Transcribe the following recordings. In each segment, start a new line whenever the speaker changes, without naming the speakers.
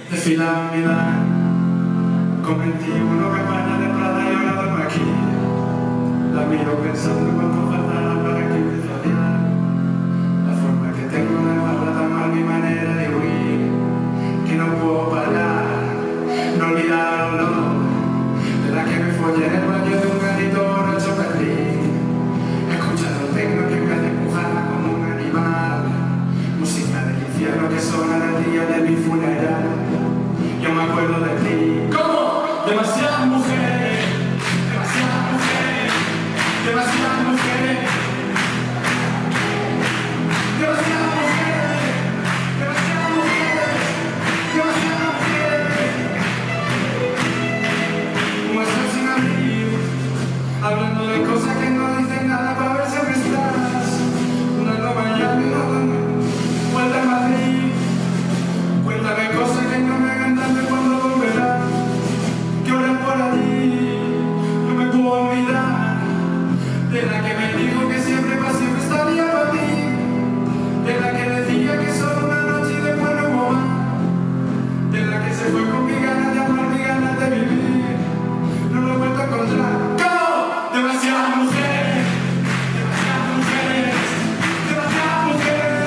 Desfilaba en Milán con 21 campañas de Prada y ahora duermo aquí. La miro pensando cuánto faltará para que empiece a odiar la forma que tengo de maltratar mal mi manera de huir, que no puedo parar, no olvidar el olor de la que me follé en el baño de un gatito borracho perdí. Escuchando tecno que en vez de empujarla como un animal, música del infierno que suena el día de mi funeral. Yo me acuerdo de ti. ¿Cómo? Demasiadas mujeres, demasiadas mujeres, demasiadas mujeres, demasiadas mujeres, demasiadas mujeres, demasiadas mujeres. Muestras sin abrir, hablando de cosas que no dicen nada para ver si me estás. Una nueva Miami, vuelta a Madrid. Cuéntame cosas que no me hagan tanto cuando volverás. Que ahora por allí no me puedo olvidar de la que me dijo que siempre para siempre estaría para ti, de la que decía que solo una noche y después no hubo más, de la que se fue con mi ganas de amar, mi ganas de vivir. No lo he vuelto a encontrar. ¡Cómo! Demasiadas mujeres, demasiadas mujeres, demasiadas mujeres,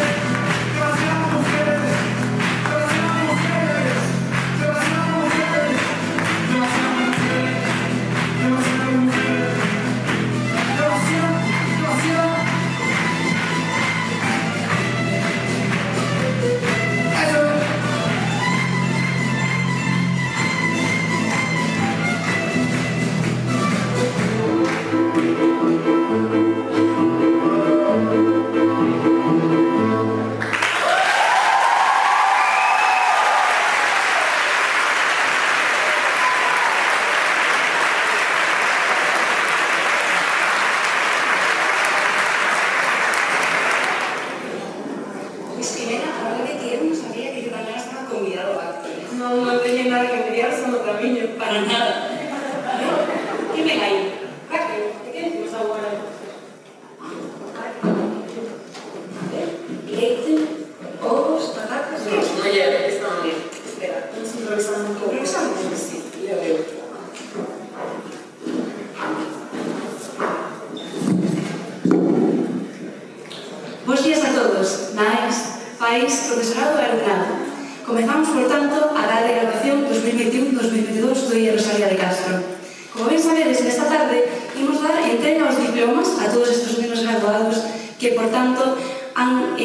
demasiadas mujeres, demasiadas mujeres, demasiadas mujeres, demasiadas mujeres, demasiadas mujeres, demasiado, demasiado. Eso es.
Es que Elena, ahora que quiero, no sabía que yo también estaba convidado a acto. No tenía nada que enviar, solo camino, para nada. ¿No? ¿Qué venga ahí? Raquel, ¿qué decimos ahora? Leite, ovos, patatas... No llega, está mal. Espera, vamos a improvisar un poco. ¿Improvisamos? Sí, ya veo. Bos días a todos, nais, pais, profesorado e alumnado. Comezamos, por tanto, a dar de graduación 2021-2022 do IE Rosalía de Castro. Como ben sabedes, nesta tarde imos dar entrega aos diplomas a todos estes menos graduados que, por tanto, han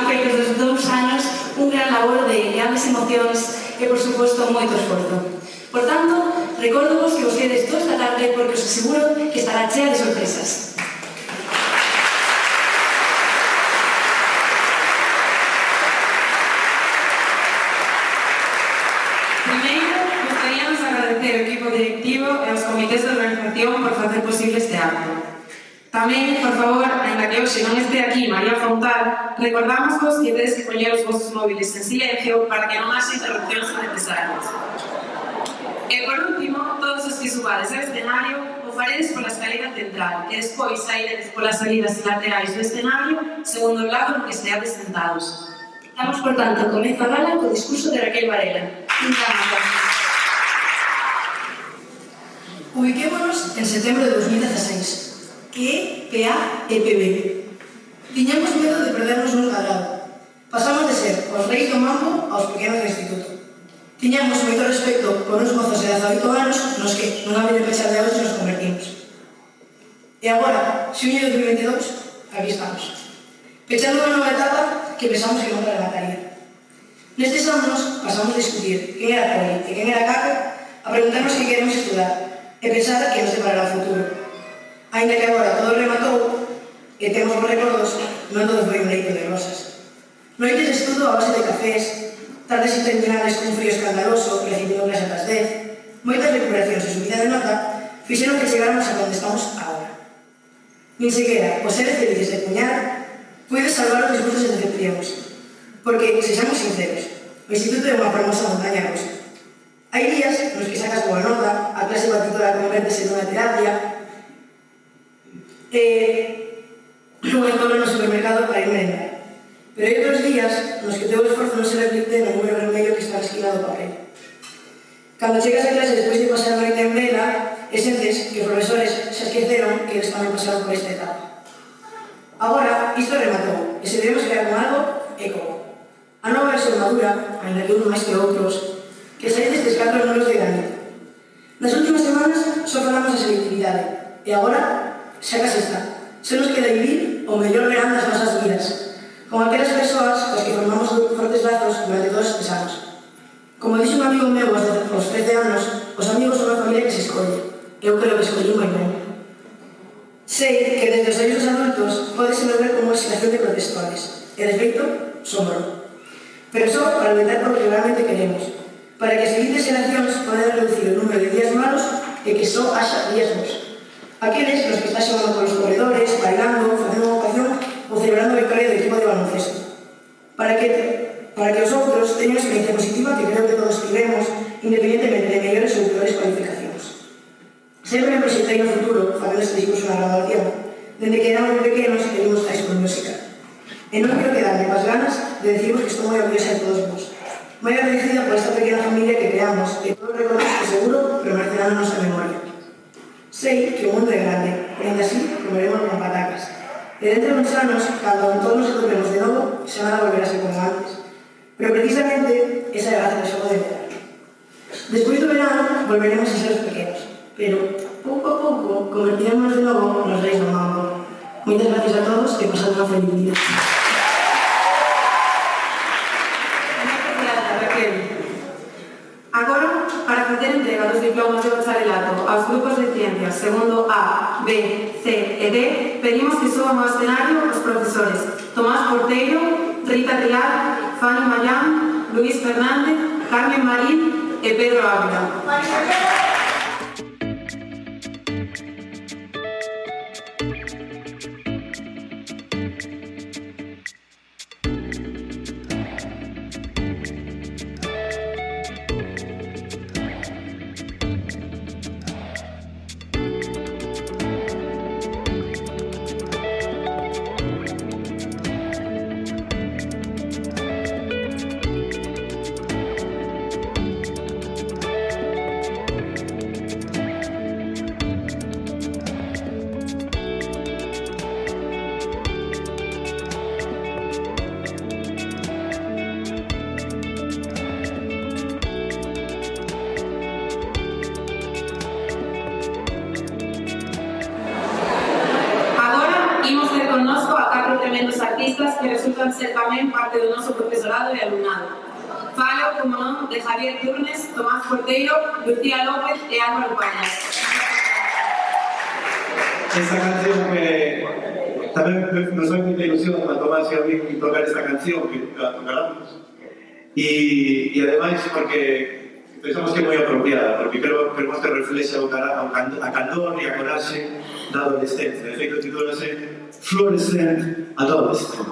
feito dos 2 anos un gran labor de grandes emocións e, por suposto, moito esforzo. Por tanto, recordovos que vos quedes toda esta tarde porque os aseguro que estará chea de sorpresas. Primeiro, gostaríamos agradecer ao equipo directivo e aos comités de organización por facer posible este acto. Tamén, por favor, ainda que hoxe non este aquí María Fontal, recordamos-vos que tedes que poñer os vosos móviles en silencio para que non haxa interrupcións innecesarias. E por último, todos os que subades ao escenario o faredes pola escalera central e despois sairedes polas salidas laterais do escenario segundo o lado no que esteades sentados. Damos, por tanto, comezo a gala co discurso de Raquel Varela.
Ubiquémonos en setembro de 2016. Que PA e PB. Tiñamos medo de perdernos nun cadrado. Pasamos de ser os reis do mambo aos pequenos do instituto. Tiñamos moito respeto por uns mozos de 18 anos nos que non había de pechar de ollos nos convertimos. E agora, xuño de 2022, aquí estamos. Pechando unha nova etapa que pensamos que non remataría. Nestes anos pasamos a discutir quen era poli e quen era caca, a preguntarnos que queremos estudar e pensar que nos deparará o futuro. Ainda que agora todo rematou e temos os recordos, non todo foi un leito de rosas. Noites de estudo a base de cafés, tardes interminables con un frío escandaloso, recibindo clase ás 10, moitas recuperacións e subida de nota fixeron que chegáramos a onde estamos agora. Nin sequera os seres felices de puñar puides salvar os disgustos e decepcións, porque, sexamos sinceros, o instituto é unha fermosa montaña rusa. Hai días nos que sacas boa nota, a clase partitura convertese nunha terapia, non entón no supermercado para ir merendar. Pero hai outros días nos que o teu esforzo non se reflicte no número vermello que está na esquina do papel. Cando chegas a clase despois de pasar a noite en vela, e sentes que os profesores se esqueceron que eles tamén pasaron por esta etapa. Agora, isto rematou, e se debemos quedar con algo, é como. A nova versión madura, ainda que un máis que outros, que saín destes 4 números de granito. Nas últimas semanas só falamos de selectividade, e agora xa case está. Se nos queda vivir o mellor verán das nosas vidas, con aquelas persoas cos que formamos fortes lazos durante todos estes anos. Como dixo un amigo meu aos 13 anos, os amigos son unha familia que se escolle. Eu creo que escollí moi ben. Sei que desde os ollos dos adultos pódese ver como excitación de protestores, e de feito, sombro. Pero só para lutar por lo que realmente queremos, para que as seguintes xeracións podan reducir o número de días malos e que só haxa días bons. Aqueles nos que está xogando polos corredores, bailando, facendo unha ocupación ou celebrando a victoria do equipo de baloncesto. Para que os outros teñan unha experiencia positiva que creo que todos tivemos, independentemente de mellores ou peores cualificacións. Sempre me proxectei no futuro, facendo este discurso na graduación, dende que éramos moi pequenos e vimos a School Musical. E non quero quedarme coas ganas de deciros que estou moi orgullosa de todos vos. Moi agradecida por esta pequena familia que creamos e todos os recordos que seguro permanecerán na nosa memoria. Sei que o mundo é grande, e ainda así comeremos con patacas. E dentro de uns anos, cando todos nos atopemos de novo, xa nada volverá a ser como antes. Pero precisamente esa é a gracia do xogo de verano. Despois do verano, volveremos a ser os pequenos. Pero, pouco a pouco, convertiremos de novo nos reis do mambo. Moitas gracias a todos e pasad unha feliz vida.
Agora, para facer entrega dos diplomas de bacharelato aos grupos de ciencias segundo A, B, C e D, pedimos que suban ao escenario os profesores Tomás Porteiro, Rita Trial, Fanny Mayán, Luis Fernández, Carmen Marín e Pedro Ávila. Artistas que resultan ser tamén parte do noso profesorado e alumnado. Falo, como non, de Javier Turnes, Tomás Porteiro, Lucía López e Álvaro Pañas.
Esa canción que tamén nos fue moita ilusión a Tomás e a mí tocar esta canción que nunca tocáramos. E ademais porque pensamos que é moi apropiada, porque creo que reflexa a candor e a coraxe da adolescencia. De feito, titúlase Fluorescent Adolescent.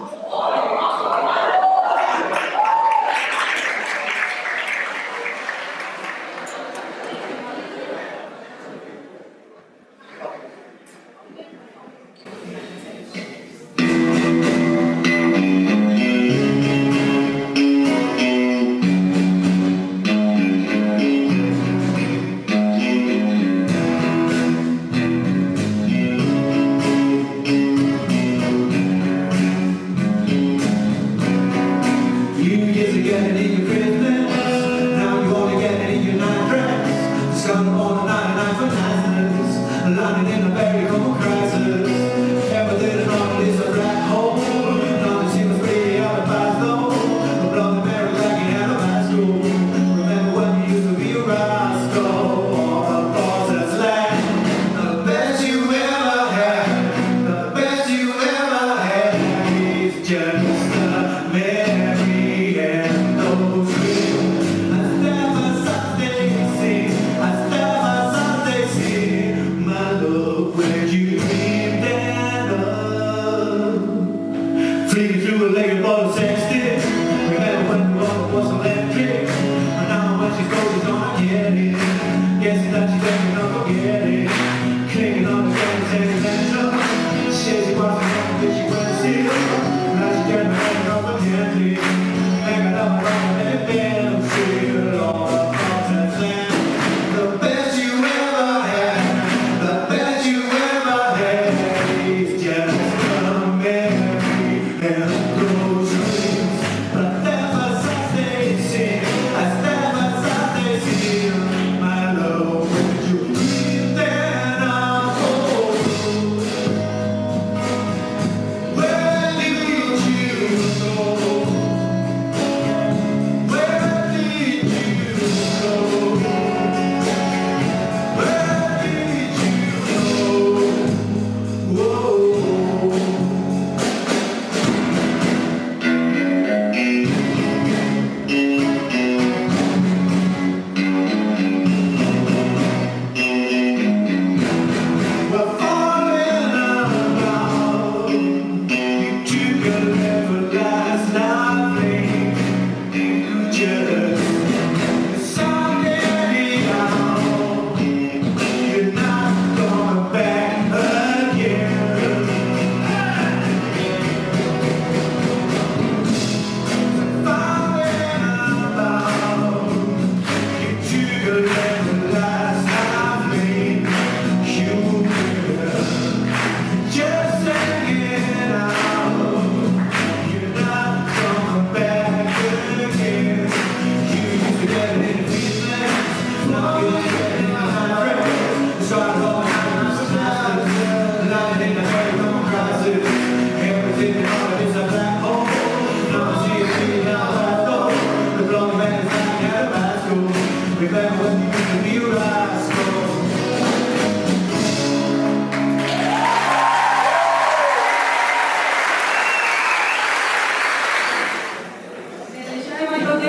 Just a memory and no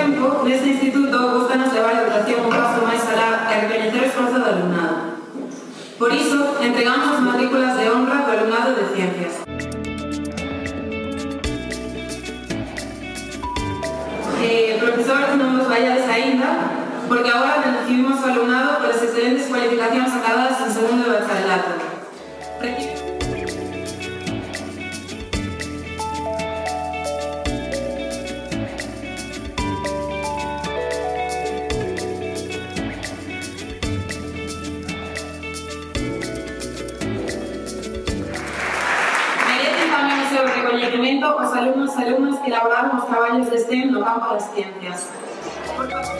tempo, neste instituto búscanos levar a educación un paso máis alá e recoñecer o esforzo do alumnado. Por iso, entregamos as matrículas de honra do alumnado de Ciencias. Profesor, non vos vaiades aínda, porque agora recibimos o alumnado polas excelentes cualificacións acadadas en segundo de bacharelato. Merecen tamén o seu recoñecemento os alumnos e alumnas que elaboraron os traballos de STEM no campo das ciencias. Por favor.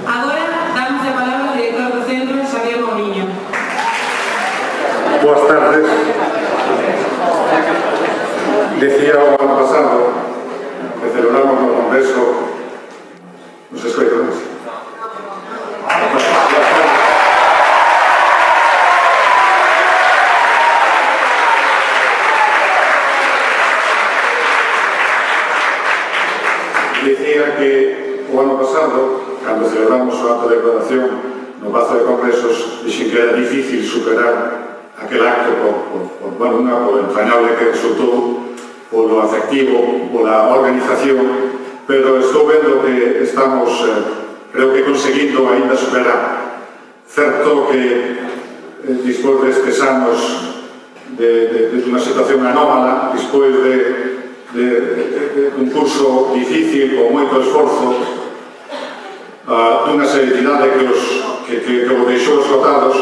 Agora, damos a palabra ao director do centro, Xavier Mourinho.
Boas tardes. Decía o ano pasado que celebramos no Congreso nos escoitos. Decía que o ano pasado, cando celebramos o acto de graduación no Pazo de Congresos, dixen que era difícil superar aquel acto por entrañable que resultou, polo afectivo, pola organización, pero estou vendo que estamos, creo que conseguindo ainda superar. Certo que despois destes anos de unha situación anómala, despois de un curso difícil, con moito esforzo, dunha seriedade que o deixou esgotados,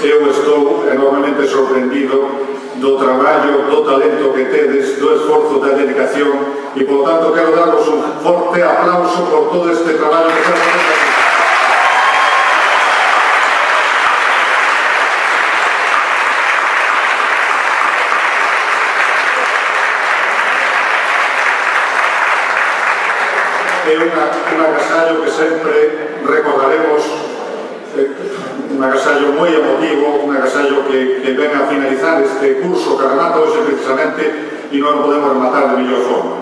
eu estou enormemente sorprendido do traballo, do talento que tedes, do esforzo, da dedicación, e, por tanto, quero daros un forte aplauso por todo este traballo que estás facendo aquí. É un agasallo que sempre recordaremos, un agasallo moi emotivo, un agasallo que ven a finalizar este curso que remata hoxe precisamente e non podemos rematar de mellor forma.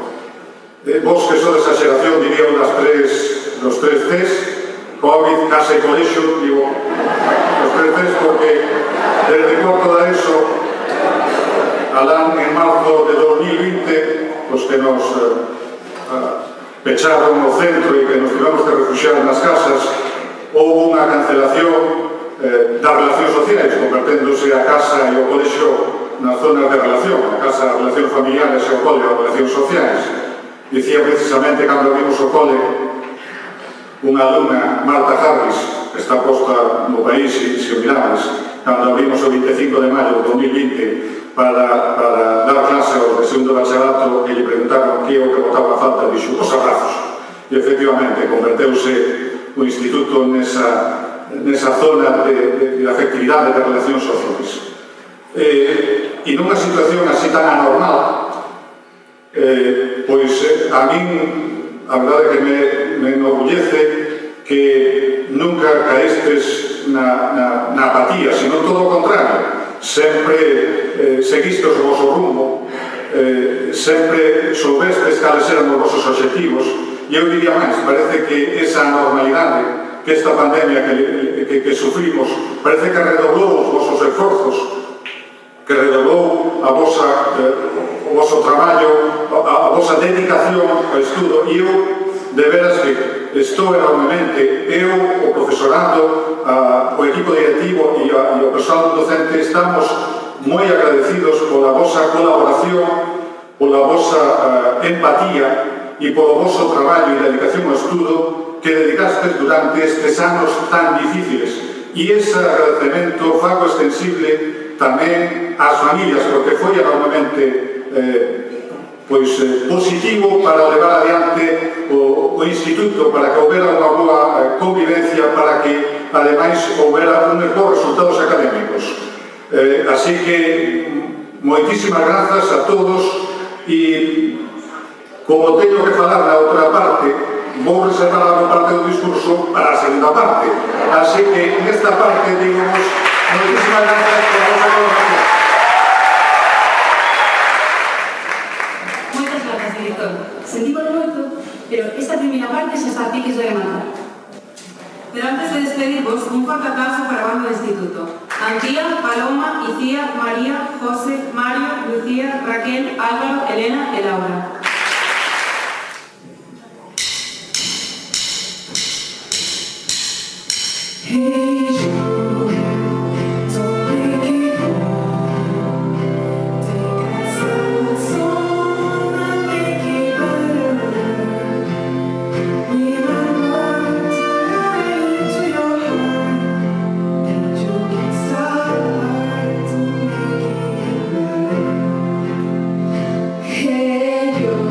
Vos que sodes a xeración, diría, dos tres Cs, COVID, casa e colexo, digo, os tres Cs porque desde cuarto da ESO alán en marzo de 2020, os que nos pecharon no centro e que nos tivemos que refugiar nas casas, houve unha cancelación das relacións sociais, converténdose a casa e o colexo nas zonas de relación, a casa as relacións familiares e o cole as relacións sociais. Dicía precisamente, cando abrimos o cole, unha alumna, Marta Harris, que está posta no país, se o mirades, cando abrimos o 25 de maio de 2020 para dar clase aos de segundo bacharato, e lle preguntaron que é o que botaba a falta, dixo, os abrazos. E efectivamente converteuse o instituto nesa zona de afectividade de relacións sociais. E nunha situación así tan anormal, pois a min a verdade que me enorgullece que nunca caestes na apatía, sino todo o contrario. Sempre seguistes o vosso rumbo, sempre soubestes cales eran os vosos obxectivos, e eu diría máis, parece que esa anormalidade, que esta pandemia que sufrimos, parece que redoblou os vosos esforzos, que redoblou o voso traballo, a vosa dedicación ao estudo, e eu, de veras que estou enormemente, eu, o profesorado, o equipo directivo e o persoal docente, estamos moi agradecidos pola vosa colaboración, pola vosa empatía e polo voso traballo e dedicación ao estudo que dedicastes durante estes anos tan difíciles. E ese agradecemento fago extensible tamén ás familias, porque foi enormemente positivo para levar adiante o instituto, para que houbera unha boa convivencia, para que ademais houbera uns bons resultados académicos. Así que moitísimas grazas a todos, e como teño que falar na outra parte, vou reservar a parte do discurso para a segunda parte. Así que nesta parte, digamos, moitísimas grazas por a vosa colaboración.
Paloma, Icía, María, José, Mario, Lucía, Raquel, Álvaro, Elena e Laura.
Hey, yo.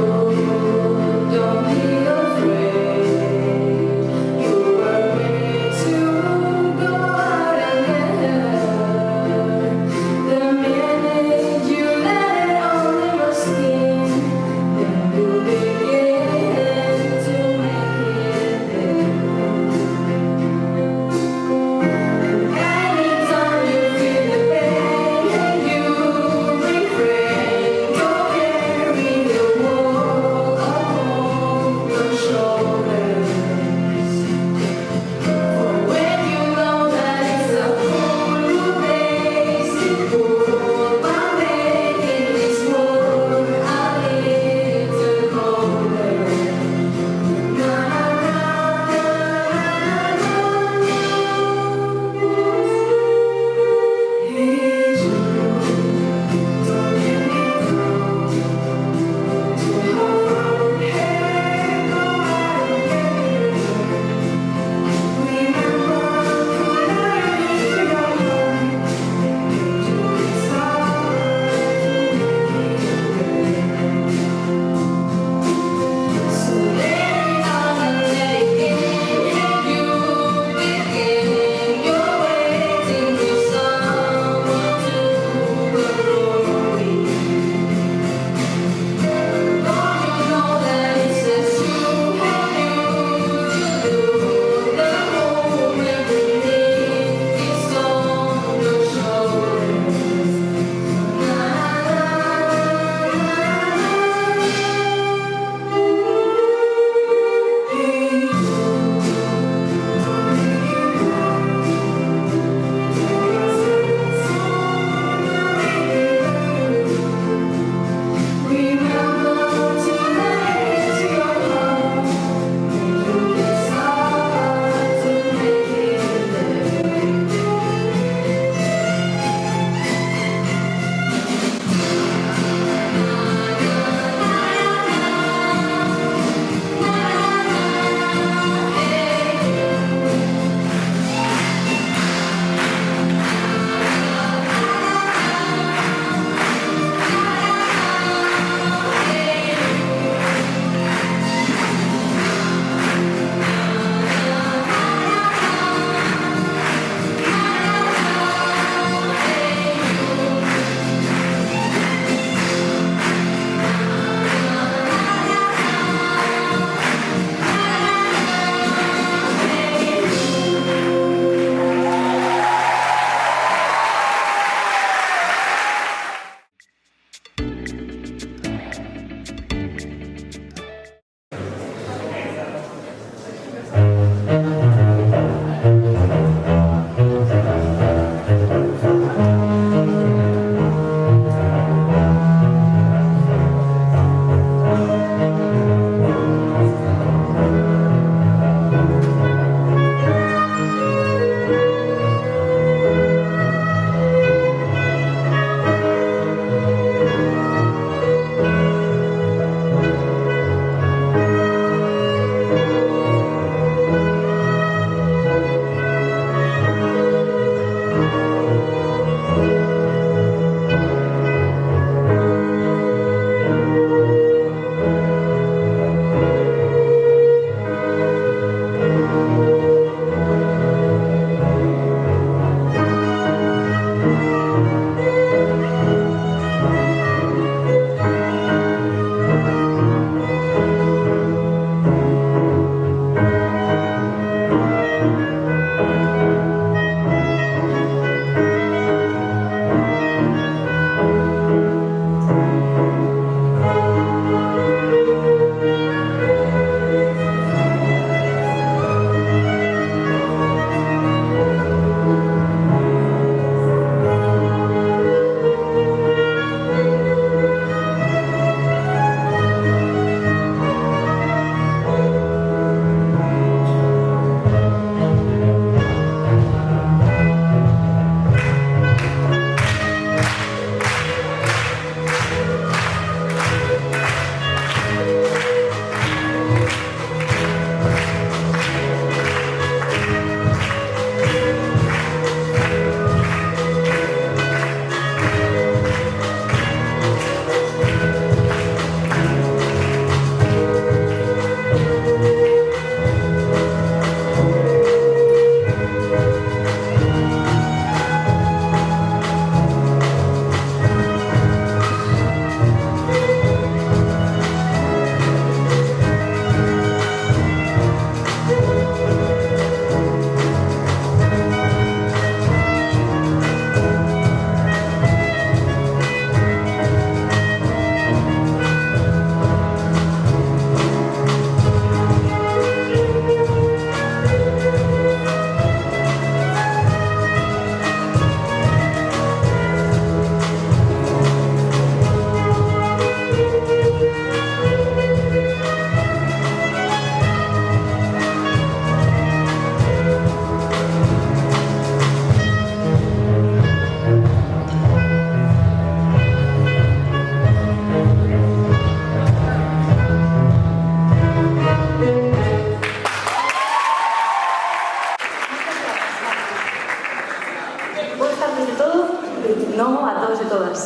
todos e todas.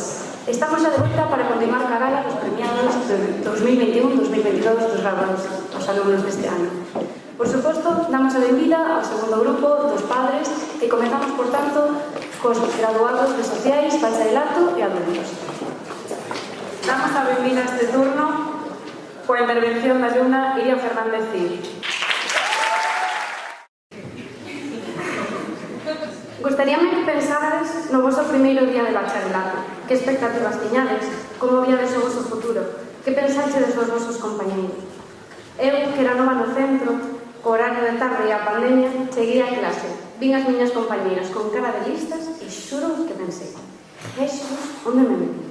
Estamos xa de volta para continuar ca gala dos premiados de 2021-2022 dos graduados, os alumnos deste ano. Por suposto, damos a benvida ao segundo grupo dos padres e comezamos, por tanto, cos graduados de Sociais, Bacharelato e Adultos. Damos a benvida a este turno coa intervención da alumna Iria Fernández Cid. Gustaríame que pensades no vosso primeiro día de bacharelato. Que expectativas tiñades? Como viades o vosso futuro? Que pensaxedes dos vosos compañeiros? Eu, que era nova no centro, co horario de tarde e a pandemia, cheguei a clase. Vin as miñas compañeiras con cara de listas e xuro que pensei: Jesús, onde me metí?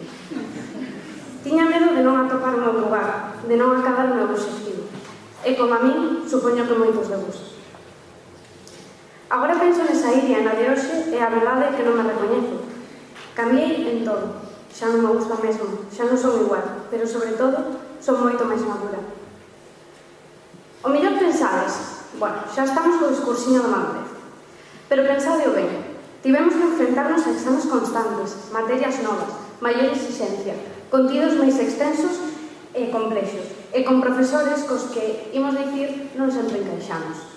Tiña medo de non atopar o meu lugar, de non acabar o meu objetivo. E como a min, supoño que moitos de vos. Agora penso nesa Iria na de hoxe e a verdade é que non me recoñezo. Cambiei en todo. Xa non me gusta mesmo, xa non son igual, pero sobre todo son moito máis madura. O mellor pensades, bueno, xa estamos co discursiño da madurez. Pero pensadeo ben, tivemos que enfrentarnos a exames constantes, materias novas, maior exigencia, contidos máis extensos e complexos, e con profesores cos que, imos dicir, non sempre encaixamos.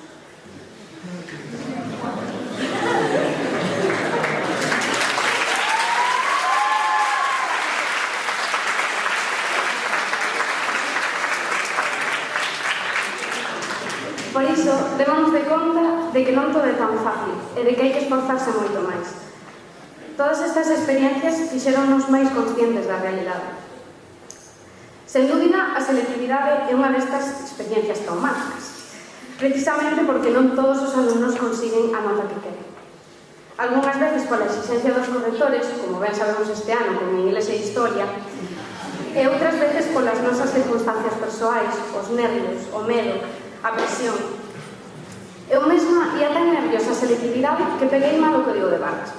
Por iso, démonos de conta de que non todo é tan fácil e de que hai que esforzarse moito máis. Todas estas experiencias fixéronnos máis conscientes da realidade. Sen dúbida, a selectividade é unha destas experiencias traumáticas, precisamente porque non todos os alumnos consiguen a nota que queren. Algúnas veces pola exigencia dos correctores, como ben sabemos este ano con inglés e historia, e outras veces polas nosas circunstancias persoais, os nervios, o medo, a presión. Eu mesma ia tan nerviosa a selectividade que peguei mal o código de barras.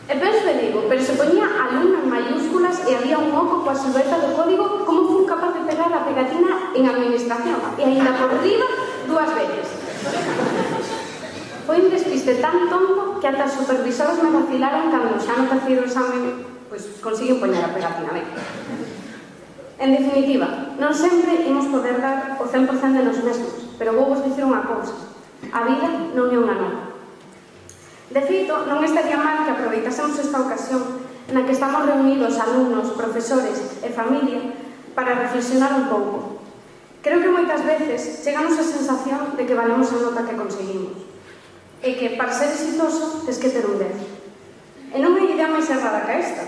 E penso e digo, pero se poñía alumna en mayúsculas e había un oco coa silueta do código, como fui capaz de pegar a pegatina en administración e aínda por riba 2 veces? Foi un despiste tan tonto que ata os supervisores me vacilaron cando xa no terceiro examen consiguen poñer a pegatina ben. En definitiva, non sempre imos poder dar o 100% de nos mesmos, pero vou vos dicir unha cousa: a vida non é unha nota. De feito, non estaría mal que aproveitásemos esta ocasión na que estamos reunidos alumnos, profesores e familia para reflexionar un pouco. Creo que moitas veces chegamos a sensación de que valemos a nota que conseguimos e que para ser exitoso tes que ter un 10. E non hai idea máis errada que esta.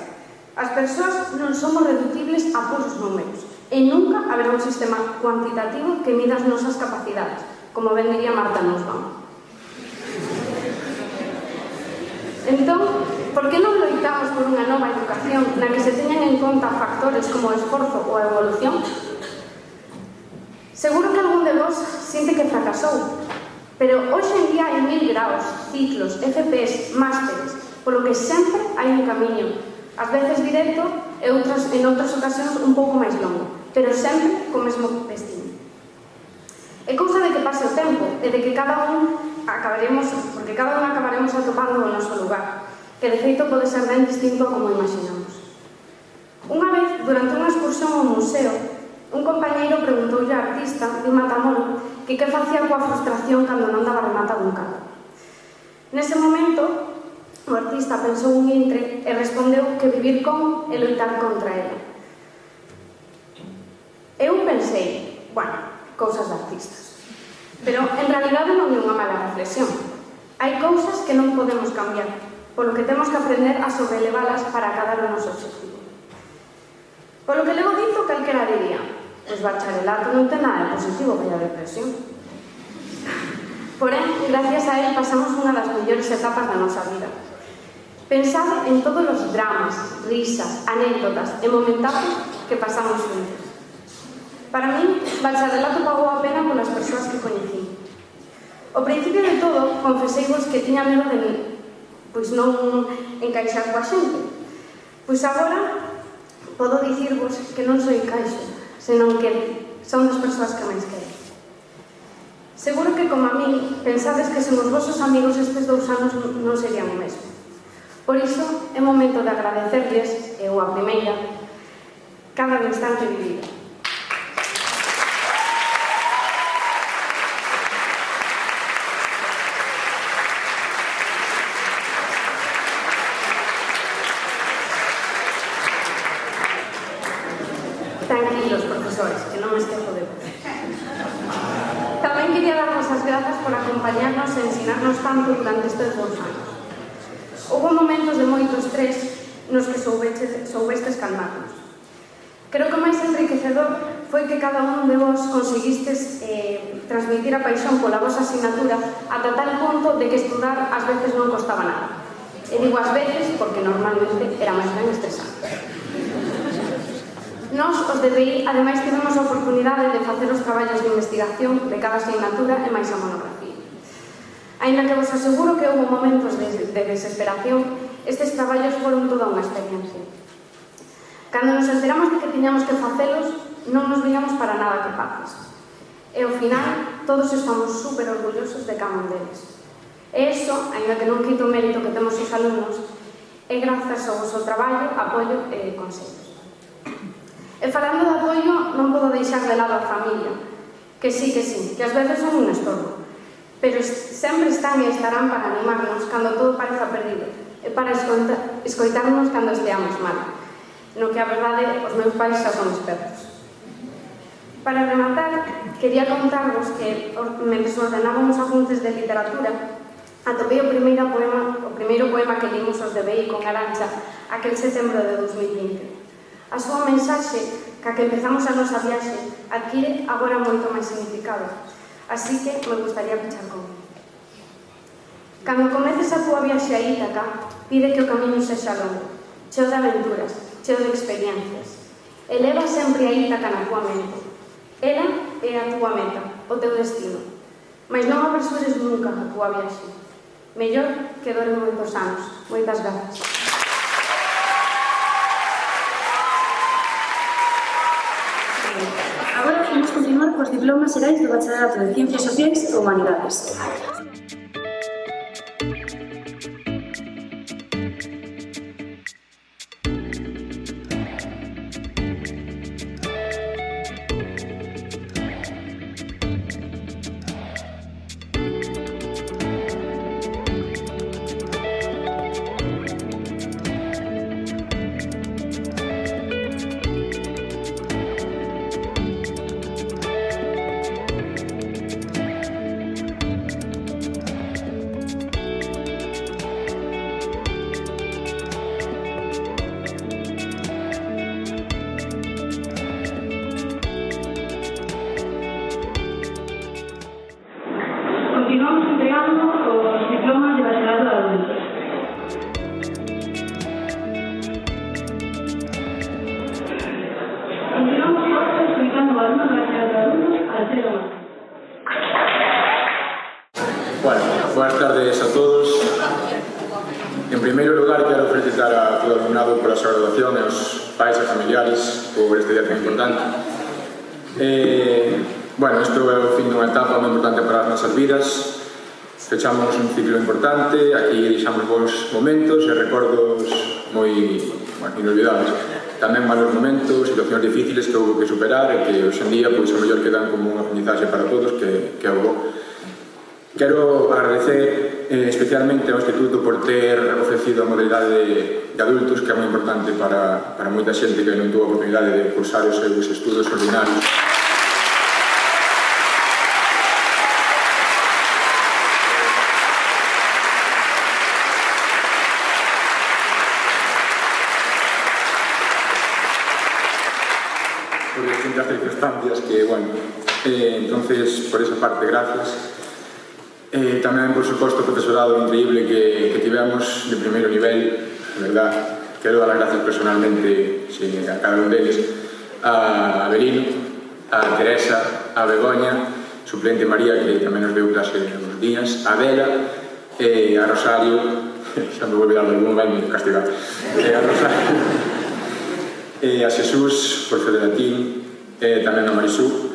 As persoas non somos reductibles a puros números e nunca haberá un sistema cuantitativo que mida as nosas capacidades, como ben diría Marta Nussbaum. Entón, por que non loitamos por unha nova educación na que se teñan en conta factores como o esforzo ou a evolución? Seguro que algún de vos sinte que fracasou, pero hoxe en día hai 1000 graus, ciclos, FPs, másteres, polo que sempre hai un camiño, ás veces directo e en outras ocasións un pouco máis longo, pero sempre co mesmo destino. É cousa de que pase o tempo e de que cada un acabaremos atopando o noso lugar, que de feito pode ser ben distinto a como imaginamos. Unha vez, durante unha excursión ao museo, un compañeiro preguntoulle ao artista de Matamoros que facía coa frustración cando non daba rematado un cadro. Nese momento, o artista pensou un intre e respondeu que vivir con e loitar contra ela. Eu pensei, bueno, cousas de artistas. Pero en realidade non é unha mala reflexión. Hai cousas que non podemos cambiar, polo que temos que aprender a sobrelevalas para acadar o noso objetivo. Polo que levo dito, calquera diría, pois bacharelato non ten nada de positivo que a depresión. Porén, gracias a él pasamos unha das mellores etapas da nosa vida. Pensad en todos os dramas, risas, anécdotas e momentazos que pasamos juntos. Para mí, bacharelato pagou a pena polas persoas que coñecí. Ao principio de todo, confeseivos que tiña medo de non encaixar coa xente. Pois agora podo dicirvos que non sou encaixo, senón que son das persoas que máis quero. Seguro que, como a mí, pensades que sen os vosos amigos estes 2 anos non serían o mesmo. Por iso, é momento de agradecerles, eu a primeira, cada instante vivido. Tranquilos, profesores, que non me esquezo de vos. Tamén quería darvos as grazas por acompañarnos e ensinarnos tanto durante estes 2 anos. Houve momentos de moito estrés nos que soubestes calmarnos. Creo que o máis enriquecedor foi que cada un de vos conseguistes transmitir a paixón pola vosa asignatura ata tal punto de que estudar ás veces non costaba nada. E digo ás veces porque normalmente era máis ben estresante. Nos, os de BI, ademais tivemos a oportunidade de facer os traballos de investigación de cada asignatura e máis a monografía. Ainda que vos aseguro que houve momentos de desesperación, estes traballos foron toda unha experiencia. Cando nos enteramos de que tiñamos que facelos, non nos víamos para nada capaces. E ao final, todos estamos super orgullosos de cada un deles. E iso, ainda que non quito o mérito que temos os alumnos, é grazas ao vosso traballo, apoio e consellos. E falando de apoio, non podo deixar de lado a familia, que sí, que ás veces son un estorbo, pero sempre están e estarán para animarnos cando todo pareza perdido e para escoitarnos cando esteamos mal, no que a verdade os meus pais xa son expertos. Para rematar, quería contarvos que mentre ordenábamos apuntes de literatura, atopei o primeiro poema que limos os de BI con Arancha aquel setembro de 2020. A súa mensaxe, ca que empezamos a nosa viaxe, adquire agora moito máis significado. Así que me gustaría pechar con ele. Cando comeces a túa viaxe a Ítaca, pide que o camiño sexa longo, cheo de aventuras, cheo de experiencias. Eleva sempre a Ítaca na túa mente. Ela é a túa meta, o teu destino. Mas non apresures nunca a túa viaxe. Mellor que dure moitos anos. Moitas grazas.
Agora vamos continuar cos diplomas xerais do Bacharelato de Ciencias Sociais e Humanidades.
Continuamos entregando os diplomas de bacharelato de adultos. Continuamos ahora explicando o alumno de bacharelato de adultos Alfredo Mata.
Bueno, buenas tardes a todos. En primeiro lugar, quero felicitar a todo o alumnado por a súa graduación e aos pais e familiares por este día tan importante. Bueno, isto é o fin dunha etapa moi importante para as nosas vidas. Fechamos un ciclo importante, aquí deixamos bons momentos e recordos moi inolvidables. Tamén malos momentos, situacións difíciles que houve que superar e que hoxe en día, pois, a mellor quedan como unha aprendizaxe para todos que é o bo. Quero agradecer especialmente ao Instituto por ter ofrecido a modalidade de adultos, que é moi importante para moita xente que non tuvo a oportunidade de cursar os seus estudos ordinarios. Por distintas circunstancias que, bueno, entonces, por esa parte, gracias. Tamén, por suposto, o profesorado increíble que tivemos de primeiro nivel, verdad, quero dar as gracias personalmente a cada un deles, a Avelino, a Teresa, a Begoña, suplente María, que tamén nos deu clase uns días, a Vela, a Rosario, xa me vou olvidar de algún, vai me castigar, a Rosario, a Xesús, por federatín, tamén a Marisú.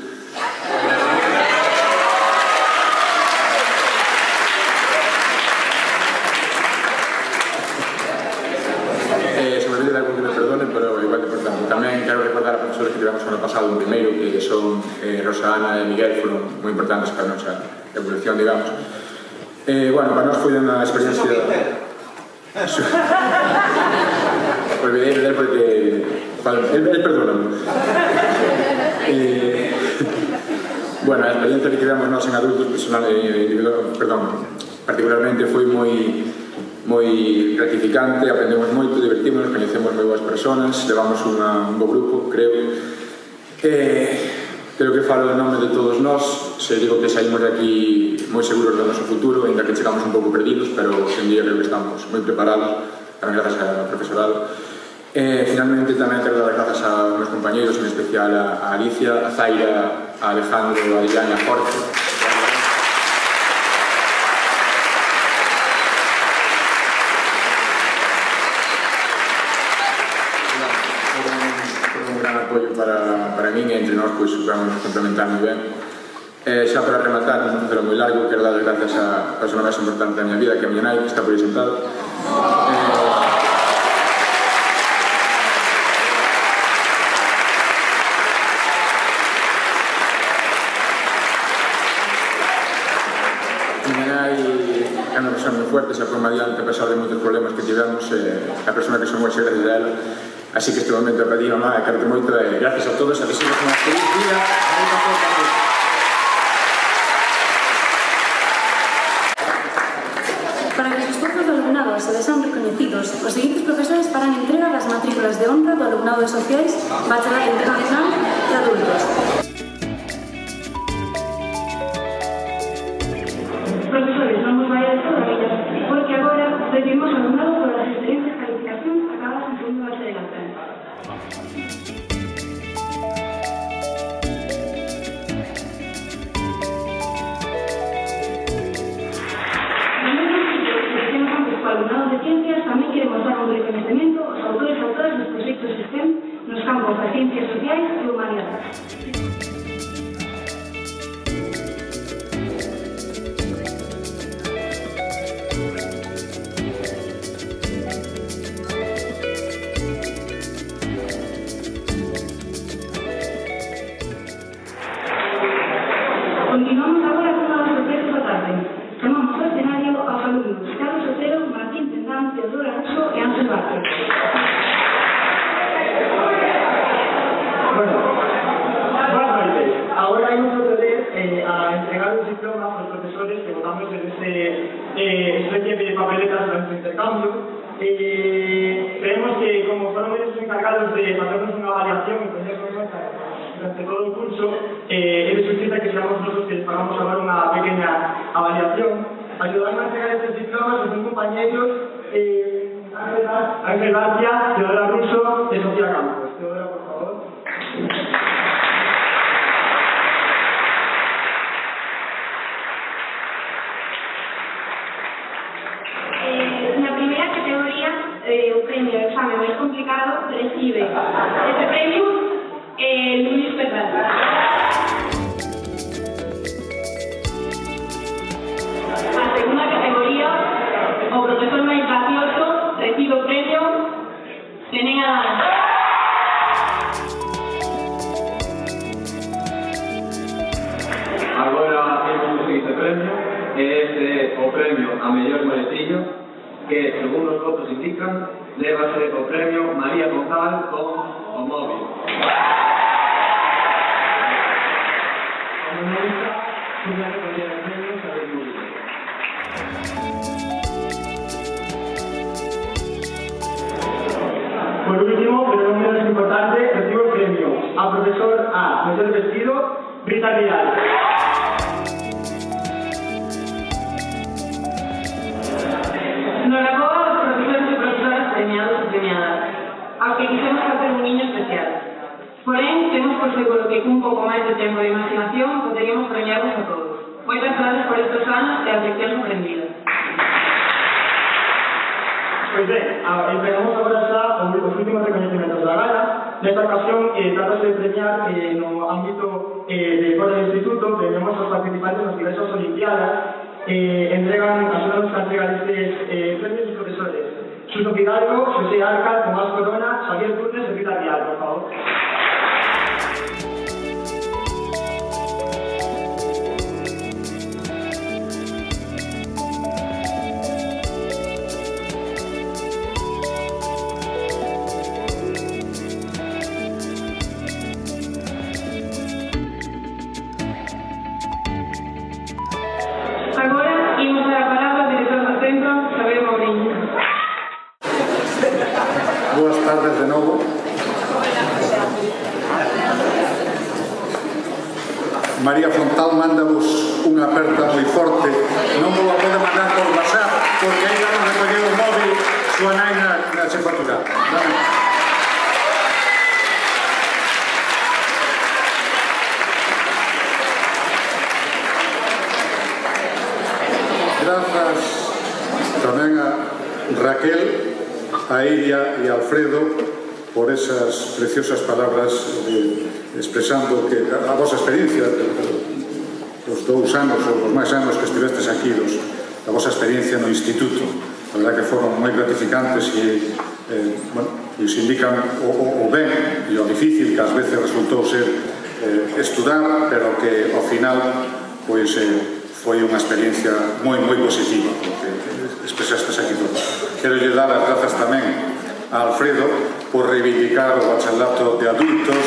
recordar a profesores que tivemos o ano pasado en primeiro, que son Rosa Ana e Miguel, foron moi importantes para a nosa evolución, digamos. Bueno, para nós foi unha experiencia... Olvidei de él porque... Él perdóname. Bueno, a experiencia que tivemos nós en adultos, particularmente foi moi gratificante, aprendemos moito, divertimos, coñecemos moi boas personas, levamos un bo grupo, creo. Creo que falo en nome de todos nós, se digo que saímos de aquí moi seguros do noso futuro, ainda que chegamos un pouco perdidos, pero hoxe en día creo que estamos moi preparados, tamén grazas ao profesorado. Finalmente tamén quero dar grazas aos meus compañeros, en especial a Alicia, a Zaira, a Alejandro, a Adrián e a Jorge. Apoio para min e entre nós pois vamos complementar moi ben. Xa para rematar, non facelo moi largo, quero dar gracias a persona máis importante da miña vida, que é a miña nai, que está por aí sentado. Miña nai é unha persona moi fuerte, xa foi adiante a pesar de moitos problemas que tivemos, a persona que son moi gracias a ela. Así que este momento a pedir, mamá, quero moito, gracias a todos, a deseos unha feliz día, moita forza a todos.
Para que os esforzos do alumnado se vexan reconocidos, os seguintes profesores farán entrega das matrículas de honra do alumnado de sociais, bacharel internacional e adultos.
Profesores, vamos a ir a toda vida, porque agora recibimos alumnado por as excelentes calificacións acabadas en segundo bacharelato. Alumnado de Ciencias, tamén queremos dar un reconocimiento aos autores e autoras dos proxectos STEM nos campos das Ciencias Sociais e Humanidades. Continuamos agora con unha das sorpresas da tarde. Chamamos ao escenario aos alumnos Carlos Otero, Martín Tendán, Teodora Russo e Ángel Vázquez.
Bueno, buenas noches. Ahora imos proceder a entregar os diplomas aos profesores que votamos en este especie de papeletas durante o intercambio. Creemos que, como foron eles encargados de facernos unha avaliación e ponernos nota durante todo o curso, eles solicita que seamos nosotros que les pagamos agora unha pequeña avaliación. Ayudarme a entregar estes diplomas aos meus compañeros Ángel García, Teodora Russo e Sofía Campos. Teodora, por favor.
Na primeira categoría, o premio de exame máis complicado recibe este premio Luis Pedraza. A segunda categoría, o profesor máis gracioso recibe o premio Tenén Adán.
Agora temos o seguinte premio, e este é o premio a mellor moletillo, que, según os votos indican, lévase o premio María González con o móvil. Como me gusta, voy a recoger el premio sobre el móvil.
Por último, pero no menos importante, recibo el premio a profesor A, mejor vestido, Rita Vidal.
Enhoraboa aos profesores e profesoras premiados e premiadas, aos que quixemos facer un niño especial. Porén, temos por seguro que cun pouco máis de tempo de imaginación poderíamos premiarlos a todos. Moitas gracias por estes anos e as leccións aprendidas.
Pois ben, empezamos agora xa os últimos reconhecimentos da gala. Nesta ocasión, tratase de premiar no ámbito de fora do instituto, premiamos aos participantes nas diversas olimpiadas, axudamos a entregar estes premios os profesores Suso Fidalgo, José Arca, Tomás Corona, Xavier Turnes e Rita Vial, por favor.
Boas tardes de novo. María Fontal mándavos unha aperta moi forte. Non vos a pode mandar por WhatsApp porque aí vamos a recoller o móvil súa nai na xefatura. Grazas tamén a Raquel, a Iria e a Alfredo por esas preciosas palabras expresando que a vosa experiencia os 2 anos ou os máis anos que estivestes aquí a vosa experiencia no instituto, a verdad que foron moi gratificantes e nos indican o ben e o difícil que ás veces resultou ser estudar, pero que ao final pois foi unha experiencia moi positiva porque expresastes aquí todo. Quero lle dar as grazas tamén a Alfredo por reivindicar o bacharelato de adultos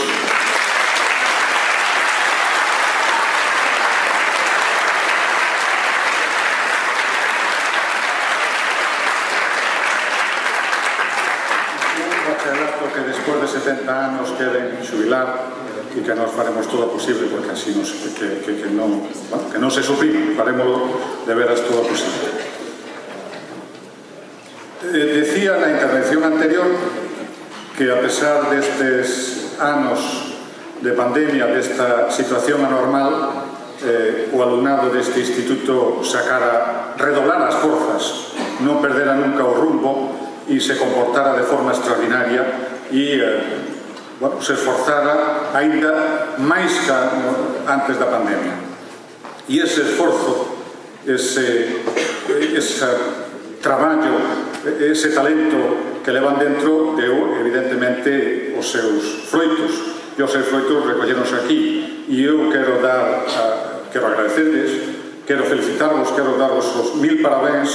que despois de 70 anos queren xubilar e que nos faremos todo o posible porque así que non se suprime, faremos de veras todo o posible. Decía na intervención anterior que a pesar destes anos de pandemia, desta situación anormal, o alumnado deste instituto sacara, redoblar as forzas, non perdera nunca o rumbo e se comportara de forma extraordinaria e se esforzara ainda máis que antes da pandemia. E ese esforzo, ese traballo, ese talento que levan dentro deu, evidentemente, os seus froitos. E os seus froitos recolleronse aquí. E eu quero agradecerles, quero felicitarvos, quero darvos os 1000 parabéns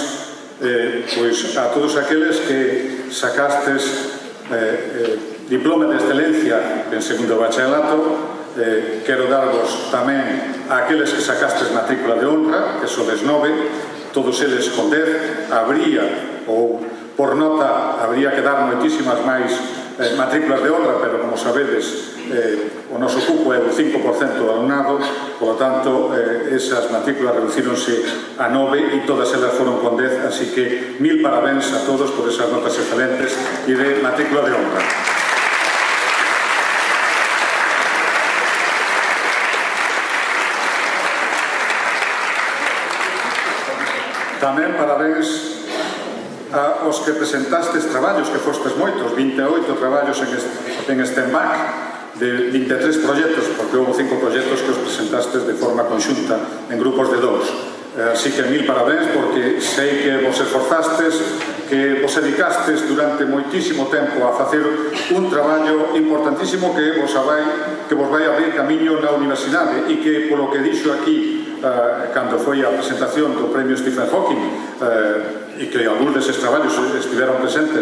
a todos aqueles que sacastes diploma de excelencia en segundo bacharelato. Quero darvos tamén a aqueles que sacastes matrícula de honra, que sodes 9, todos eles con 10. Habría, ou por nota, habría que dar moitísimas máis matrículas de honra, pero como sabedes, o noso cupo é o 5% do alumnado, por lo tanto, esas matrículas reducíronse a 9 e todas elas foron con 10, así que 1000 parabéns a todos por esas notas excelentes e de matrícula de honra. Tamén parabéns aos que presentastes traballos, que fostes moitos, 28 traballos en stand-back, de 23 proxectos, porque houve 5 proxectos que os presentastes de forma conxunta en grupos de 2. Así que 1000 parabéns, porque sei que vos esforzastes, que vos dedicastes durante moitísimo tempo a facer un traballo importantísimo que vos vai abrir camiño na universidade e que, polo que dixo aquí cando foi a presentación do premio Stephen Hawking, e que algúns deses traballos estiveron presentes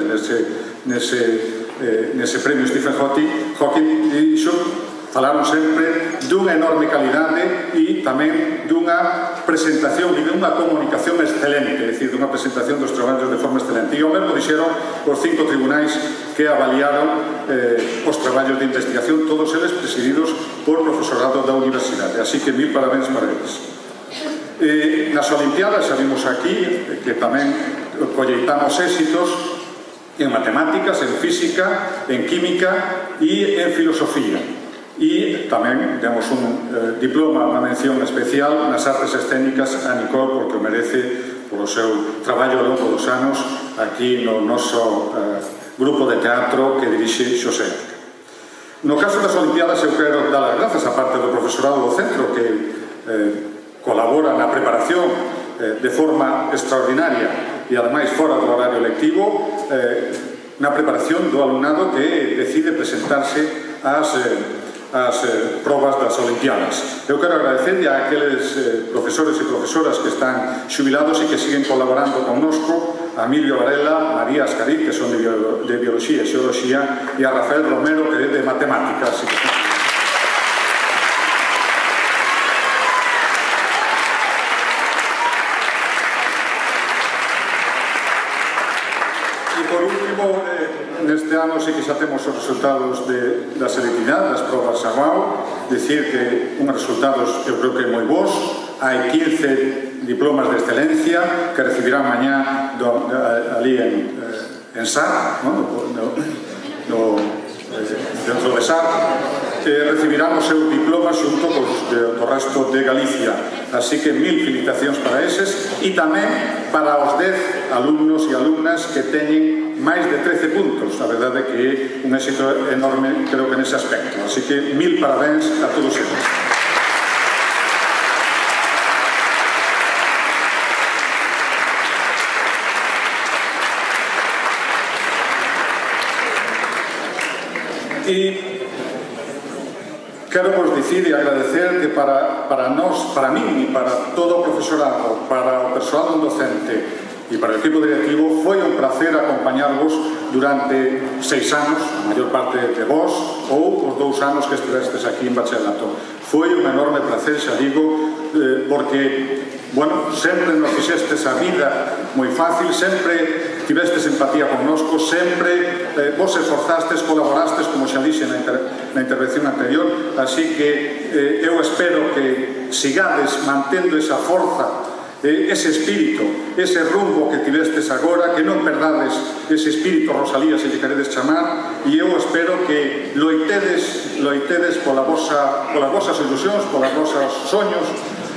nese premio Stephen Hawking, falaron sempre dunha enorme calidade e tamén dunha presentación e dunha comunicación excelente, é dicir, dunha presentación dos traballos de forma excelente. E o mesmo dixeron os 5 tribunais que avaliaron os traballos de investigación, todos eles presididos por profesorado da universidade. Así que 1000 parabéns para eles. Nas Olimpiadas xa vimos aquí que tamén colleitamos éxitos en matemáticas, en física, en química e en filosofía. E tamén demos un diploma, unha mención especial nas artes escénicas a Nicole, porque o merece polo seu traballo ao longo dos anos aquí no noso grupo de teatro que dirixe Xosé. No caso das Olimpiadas eu quero dar as grazas a parte do profesorado do centro que colabora na preparación de forma extraordinaria e ademais fora do horario lectivo na preparación do alumnado que decide presentarse ás probas das Olimpiadas. Eu quero agradecerle a aqueles profesores e profesoras que están xubilados e que siguen colaborando connosco, a Emilio Varela, María Ascariz, que son de Biología e Xeoloxía, e a Rafael Romero, que é de Matemáticas. Neste
ano sí que xa temos os resultados da selectividade das probas ABAO, dicir que uns resultados eu creo que moi bons. Hai 15 diplomas de excelencia que recibirán mañá ali en SAR, dentro de SAR, recibirán o seu diploma xunto co resto de Galicia. Así que 1000 felicitacións para eses e tamén para os 10 alumnos e alumnas que teñen máis de 13 puntos. A verdade é que é un éxito enorme, creo que nese aspecto. Así que 1000 parabéns a todos eles. E quero vos dicir e agradecer que para nós, para mí e para todo o profesorado, para o persoal docente e para o equipo directivo, foi un placer acompañarvos durante 6 anos, a maior parte de vos, ou os 2 anos que estivestes aquí en bachillerato. Foi un enorme placer, xa digo, porque, bueno, sempre nos fixestes a vida moi fácil, sempre tivestes empatía connosco, sempre vos esforzastes, colaborastes, como xa dixe na intervención anterior, así que eu espero que sigades mantendo esa forza, ese espírito, ese rumbo que tivestes agora, que non perdades ese espírito Rosalía, se lle queredes chamar, e eu espero que loitedes polas vosas ilusións, polas vosas soños.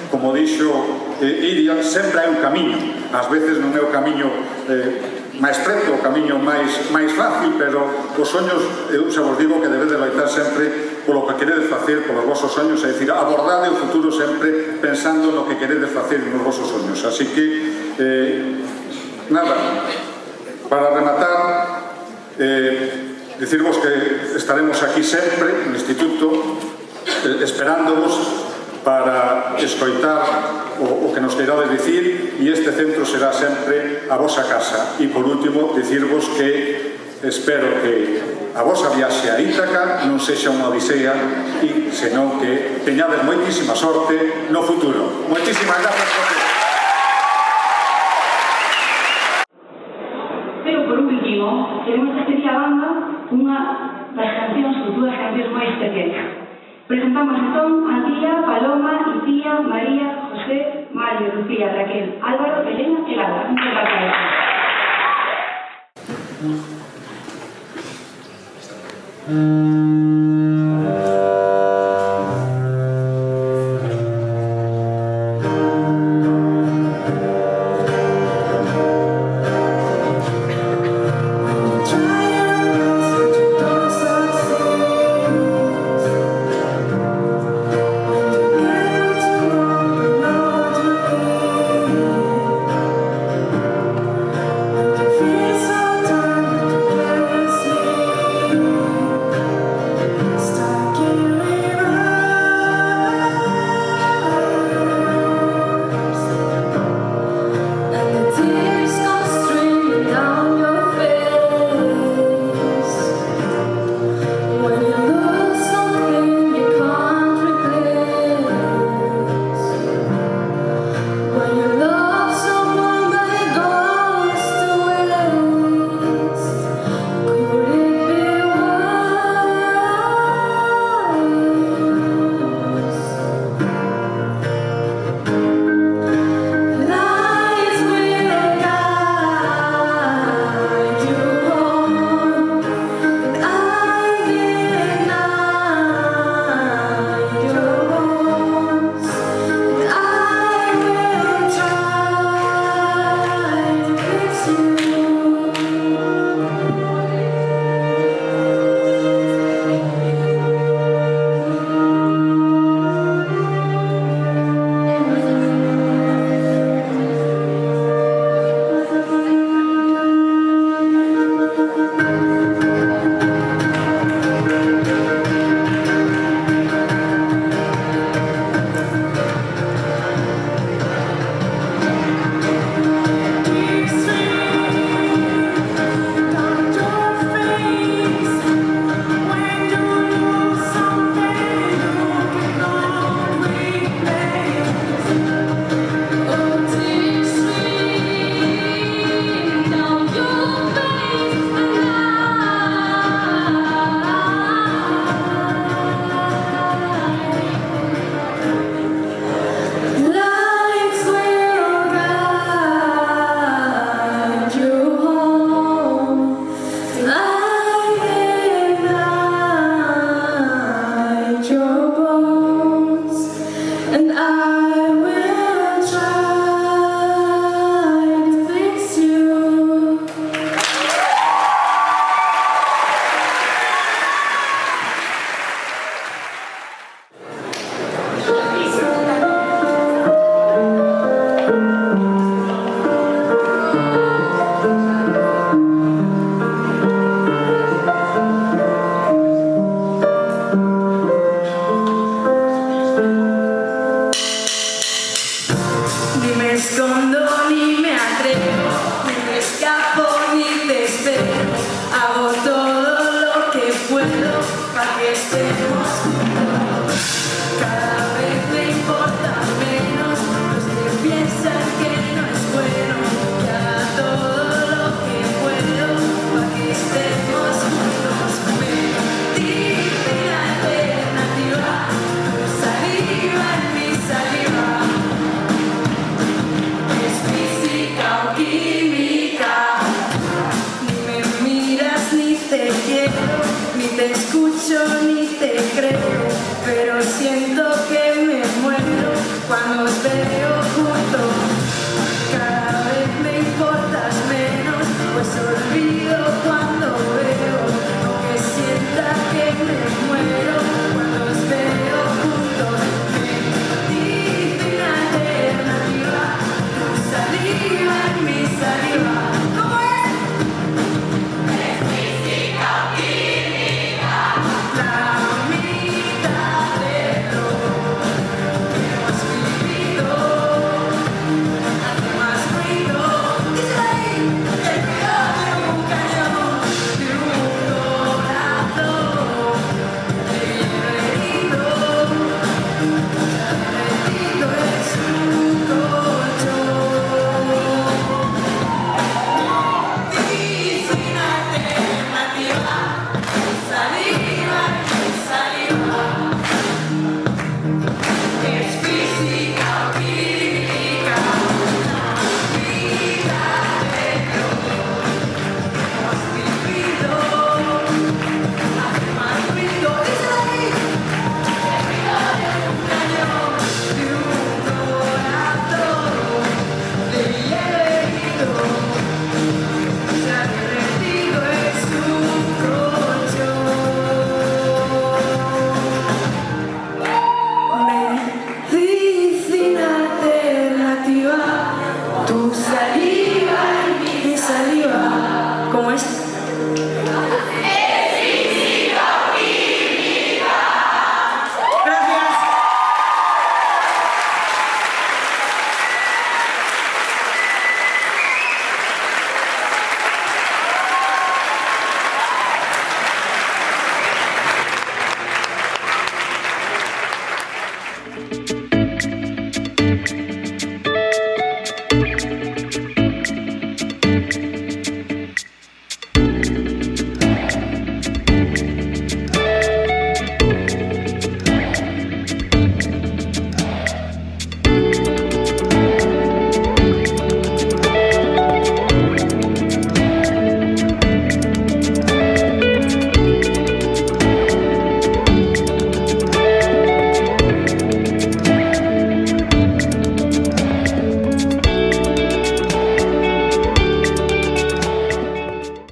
Como dixo Iria, sempre hai un camiño. Ás veces non é o camiño máis preto, o camiño máis fácil, pero os soños, eu xa vos digo que debedes loitar sempre polo que queredes facer, polos vosos soños, é dicir, abordade o futuro sempre pensando no que queredes facer nos vosos soños. Así que, nada, para rematar, dicirvos que estaremos aquí sempre no Instituto, esperándovos para escoitar o que nos queirades dicir, e este centro será sempre a vosa casa. E por último, dicirvos que espero que a vosa viaxe a Ítaca non sexa unha odisea, e senón que teñades moitísima sorte no futuro. Moitísimas grazas por ver.
Pero por último, queremos despedir a banda unha das cancións, futuras cancións máis pequenas. Presentamos entón a Tía, Paloma, Icía, María, José, Mario, Lucía, Raquel, Álvaro, Elena e Laura. Muchas gracias.
para que estemos juntos. Cada vez me importa menos los que piensan que no es bueno. Que haga todo lo que puedo para que estemos juntos. Mentirte la alternativa, tu saliva en mi saliva. Es física o química. Ni me miras ni te quiero, ni te escucho.